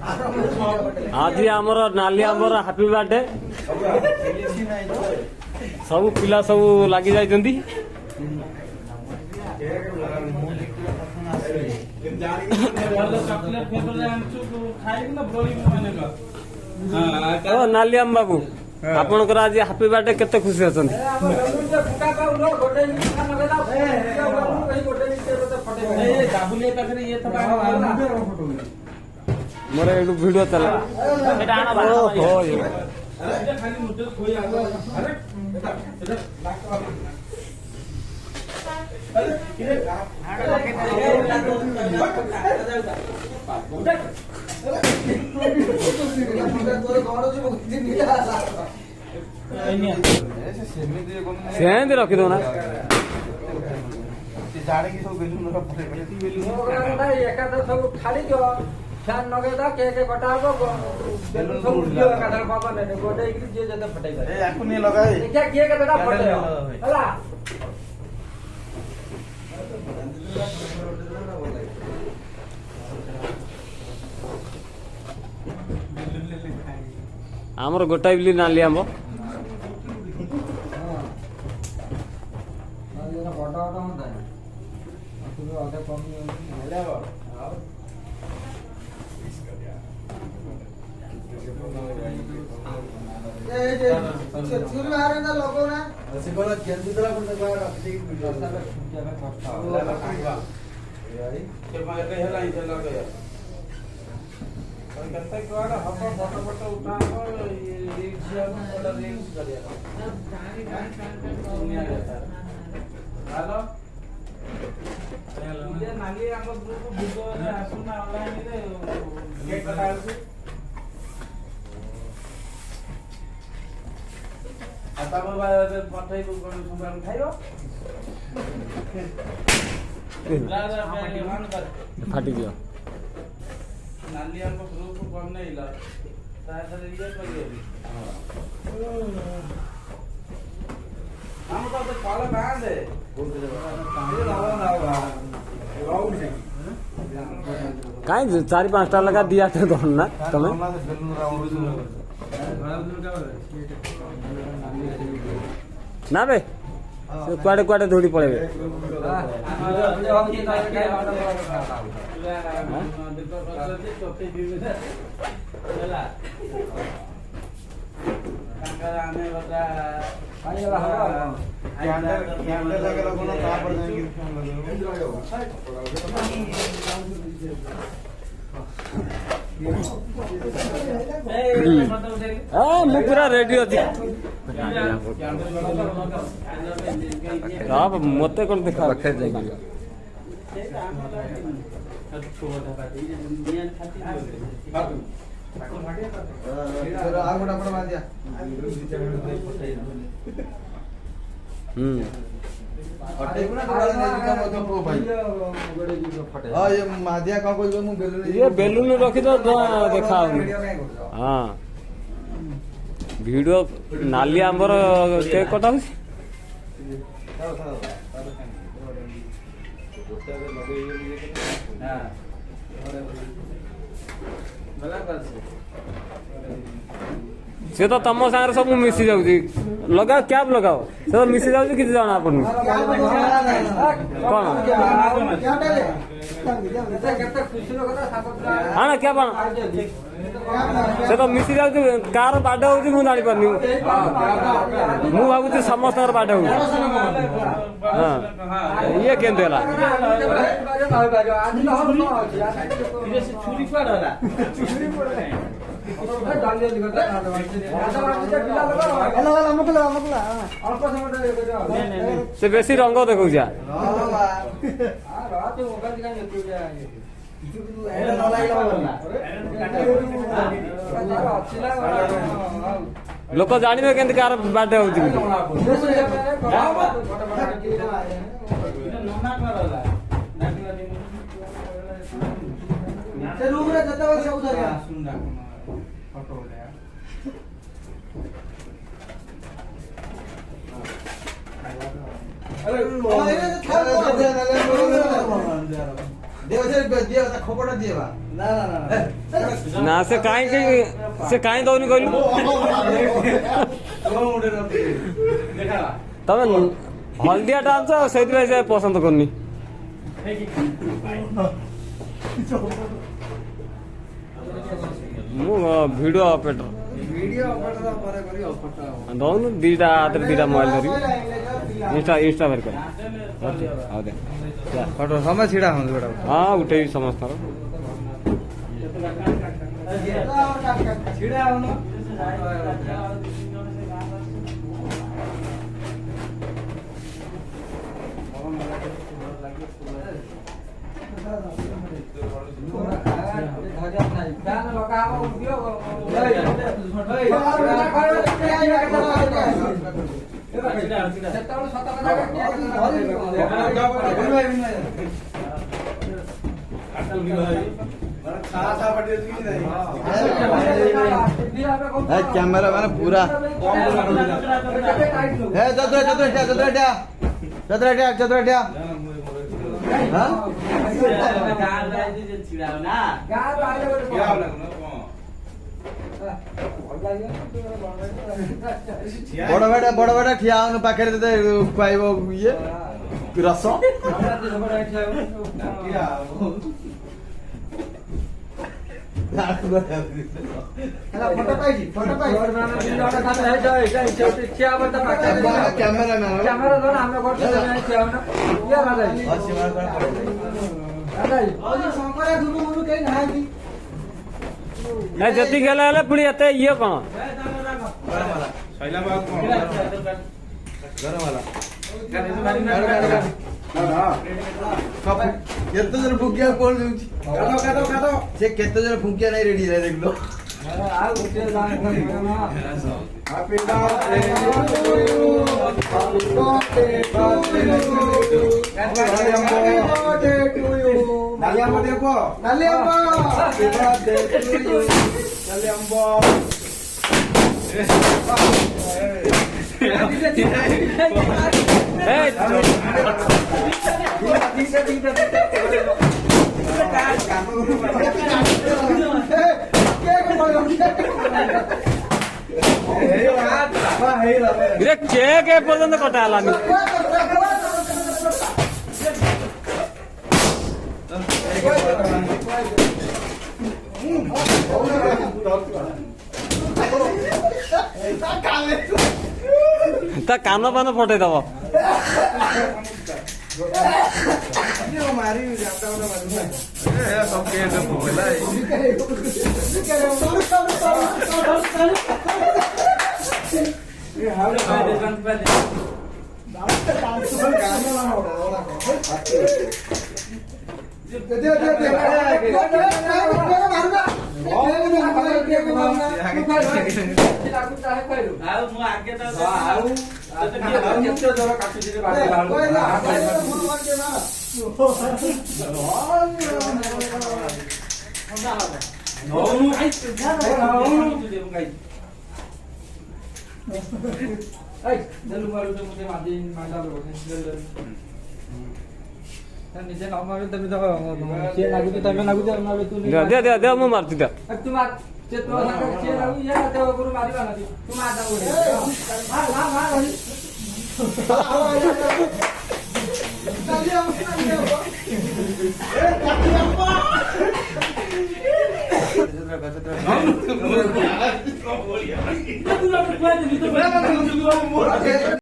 आज आमर नाली आमर हापी बर्थडे सब पिला सब लगी जाइछन्ती नालियाम बाबू आपनकर आज हापी बर्थडे केते खुशी अछन मोर एक वीडियो चला सेंद रखी दो ना फैन नगेदा के कटा बेलून सब उड़ियो एकाधर बाबा ने गोटे जे जते फटाई ए आकु ने लगाए देखा के कतटा फटे हला हमर गोटाई बिली नाली आंबो बड़ा बड़ा होता है तू आगे कम हेला फाटी गया नाली हमको ग्रुप कम नहीं ला तार ये करिए हम तो काला बांध है काई 4-5टा लगा दिया था दोन ना तमे ना बे कुआडे कुआडे दौड़ी पड़े मु पूरा रेडी अच्छी मत कौन देखा ये बेलून रखी तो देखा हाँ वीडियो नाली आंबर केक कटा से तो तम सागर सब मिसी जाऊँगी लगाओ कैब लगाओ से तो मिसी जाऊँगी किसी जाना अपन कौन हाँ ना क्या बना से तो मिसी जाऊँगी कार बाडा होगी मु जानी पारनी मु भावुची समस्त बाडा होगी हाँ ये केंद्र है से बेसी रंग देखो लोक जानवे के कार बाडे हो ନା ସେ କାହିଁ ଦଉନି କହିଲୁ ତମେ ହଳଦିଆ ଟା ଆଣୁଛ ସେଇଥିପାଇଁ ସେ ପସନ୍ଦ କରୁନି। ମୁଁ ଭିଡ଼ିଓ ଅପରେଟର ଦଉନୁ ଦିଟା ହାତରେ ଦିଟା ମୋବାଇଲ ଧରିକି ଇନଷ୍ଟା ବାହାର କରି ହଉ ଦେ ସମୟ ଛିଡ଼ା ହୁଅନ୍ତୁ ଗୋଟା ହଁ ଉଠେଇବି ସମସ୍ତଙ୍କର। ଛିଡ଼ା ହଉନ କ୍ୟାମେରା ମାନେ ପୁରା ଚତୁରା ବଡ ବେଟା ଠିଆ ହଉନ ପାଖରେ ତତେ ପାଇବ ଇଏ ରସ ନାଇଁ ଯେତିକି ହେଲେ ପୁଣି ଏତେ ଇଏ କଣ କେତେ ଜଣ ଫୁଙ୍କିଆ କଣ ଦଉଛି ସେ କେତେ ଜଣ ଫୁଙ୍କିଆ ନାଇଁ ରେଡି ଦେଖିଲ କେକ୍ ଏ ପର୍ଯ୍ୟନ୍ତ କଟା ହେଲାନି। ତା କାନ ପାନ ଫଟେଇଦବ। दे ମୁଁ ମାରୁଛି ଦେ